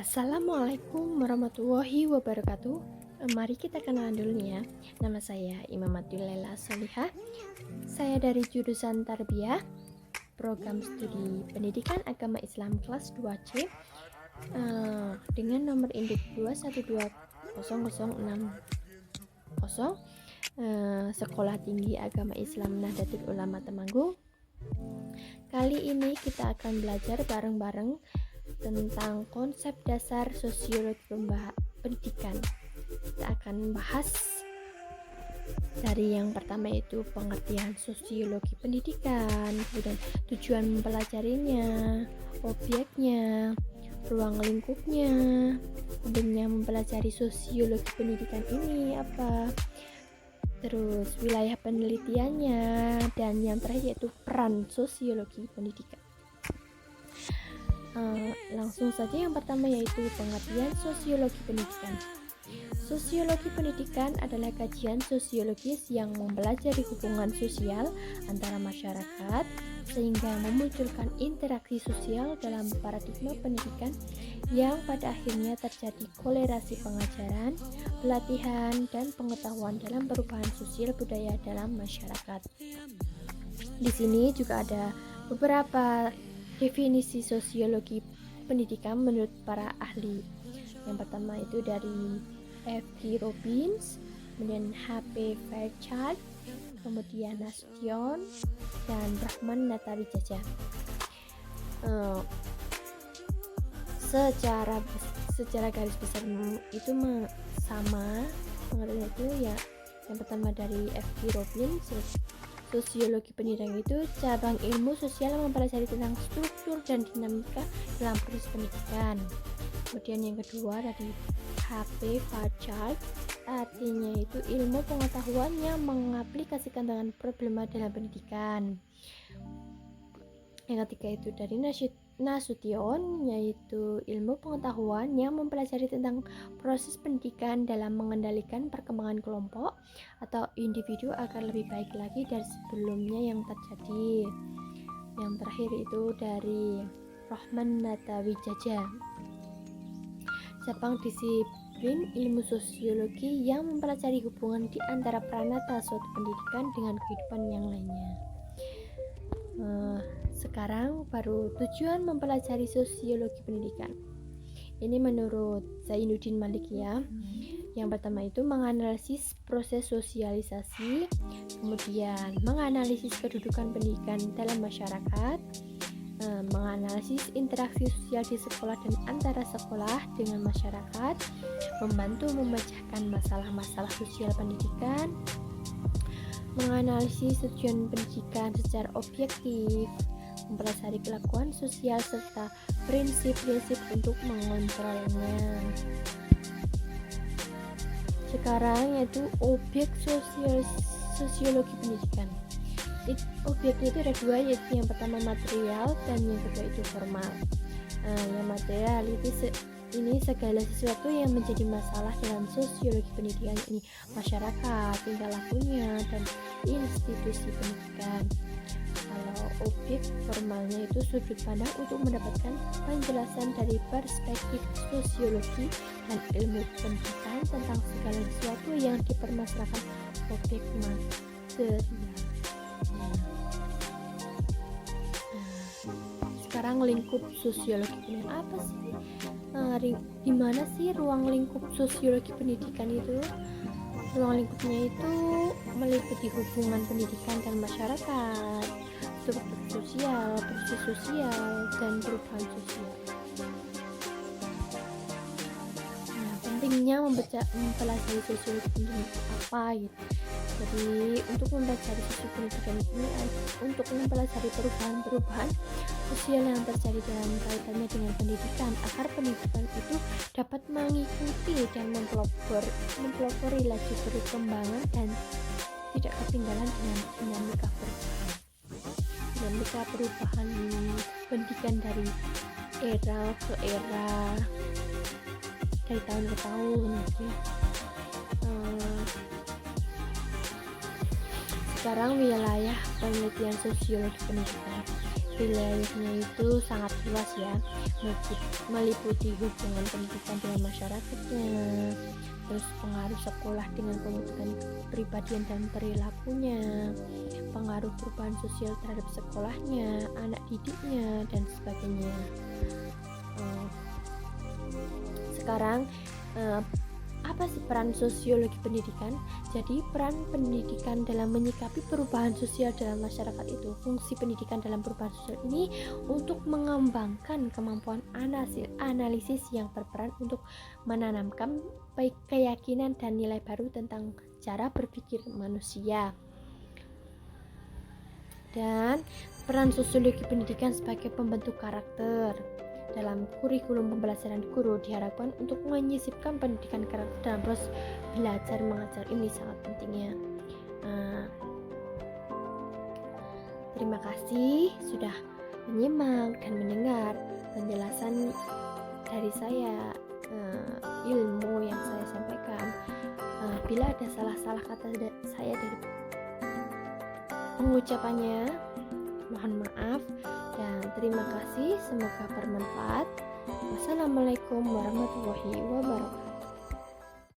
Assalamualaikum warahmatullahi wabarakatuh. Mari kita kenalan dulu nih ya. Nama saya Imamatul Laila Solihah. Saya dari jurusan Tarbiyah, program studi Pendidikan Agama Islam kelas 2C, dengan nomor induk 2120060, Sekolah Tinggi Agama Islam Nahdlatul Ulama Temanggung. Kali ini kita akan belajar bareng-bareng tentang konsep dasar sosiologi pendidikan. Kita akan bahas dari yang pertama yaitu pengertian sosiologi pendidikan, kemudian tujuan mempelajarinya, objeknya, ruang lingkupnya, pentingnya mempelajari sosiologi pendidikan ini apa, terus wilayah penelitiannya, dan yang terakhir yaitu peran sosiologi pendidikan. Langsung saja yang pertama yaitu pengertian sosiologi pendidikan. Sosiologi pendidikan adalah kajian sosiologis yang mempelajari hubungan sosial antara masyarakat sehingga memunculkan interaksi sosial dalam paradigma pendidikan yang pada akhirnya terjadi kolerasi pengajaran, pelatihan, dan pengetahuan dalam perubahan sosial budaya dalam masyarakat. Di sini juga ada beberapa definisi sosiologi pendidikan menurut para ahli. Yang pertama itu dari F.G. Robbins, kemudian H.P. Fairchild, kemudian Nasution, dan Brahman Natawijaya. Secara garis besar itu sama pengertian itu ya. Yang pertama dari F.G. Robbins, sosiologi pendidikan itu cabang ilmu sosial yang mempelajari tentang struktur dan dinamika dalam proses pendidikan. Kemudian yang kedua dari H.P. Fairchild, artinya itu ilmu pengetahuan yang mengaplikasikan dengan problema dalam pendidikan. Yang ketiga itu dari Nasution, yaitu ilmu pengetahuan yang mempelajari tentang proses pendidikan dalam mengendalikan perkembangan kelompok atau individu agar lebih baik lagi dari sebelumnya yang terjadi. Yang terakhir itu dari Brahman Natawijaya, cabang disiplin ilmu sosiologi yang mempelajari hubungan di antara pranata suatu pendidikan dengan kehidupan yang lainnya. Sekarang baru tujuan mempelajari sosiologi pendidikan. Ini menurut Zainuddin Malik ya. Yang pertama itu menganalisis proses sosialisasi, kemudian menganalisis kedudukan pendidikan dalam masyarakat, menganalisis interaksi sosial di sekolah dan antara sekolah dengan masyarakat, membantu memecahkan masalah-masalah sosial pendidikan, menganalisis tujuan pendidikan secara objektif, mempelajari kelakuan sosial serta prinsip-prinsip untuk mengontrolnya. Sekarang yaitu objek sosiologi pendidikan. Objeknya itu ada dua, yaitu yang pertama material dan yang kedua itu formal. Yang material itu ini segala sesuatu yang menjadi masalah dalam sosiologi pendidikan ini, masyarakat, tingkah lakunya, dan institusi pendidikan. Kalau objek formalnya itu sudut pandang untuk mendapatkan penjelasan dari perspektif sosiologi dan ilmu pendidikan tentang segala sesuatu yang dipermasalahkan objek material. Sekarang lingkup sosiologi pendidikan apa sih? Di mana sih ruang lingkup sosiologi pendidikan itu? Ruang lingkupnya itu meliputi hubungan pendidikan dan masyarakat, struktur sosial, proses sosial, dan perubahan sosial. Pentingnya mempelajari sosiologi pendidikan apa gitu. Jadi untuk mempelajari sosiologi pendidikan ini untuk mempelajari perubahan-perubahan sosial yang terjadi dalam kaitannya dengan pendidikan agar pendidikan itu dapat mengikuti dan mempelopori laju perkembangan dan tidak ketinggalan dengan dinamika perubahan pendidikan dari era ke era, dari tahun ke tahun gitu. Sekarang wilayah penelitian sosiologi pendidikan. wilayahnya itu sangat luas ya, meliputi hubungan pendidikan dengan masyarakatnya, terus pengaruh sekolah dengan pembentukan kepribadian dan perilakunya, pengaruh perubahan sosial terhadap sekolahnya, anak didiknya, dan sebagainya. Sekarang apa sih peran sosiologi pendidikan? Jadi peran pendidikan dalam menyikapi perubahan sosial dalam masyarakat itu, fungsi pendidikan dalam perubahan sosial ini untuk mengembangkan kemampuan analisis yang berperan untuk menanamkan keyakinan dan nilai baru tentang cara berpikir manusia. Dan peran sosiologi pendidikan sebagai pembentuk karakter dalam kurikulum pembelajaran guru diharapkan untuk menyisipkan pendidikan karakter dalam proses belajar mengajar. Ini sangat pentingnya. Terima kasih sudah menyimak dan mendengar penjelasan dari saya, ilmu yang saya sampaikan. Bila ada salah-salah kata saya dari pengucapannya, mohon maaf dan terima kasih, semoga bermanfaat. Wassalamualaikum warahmatullahi wabarakatuh.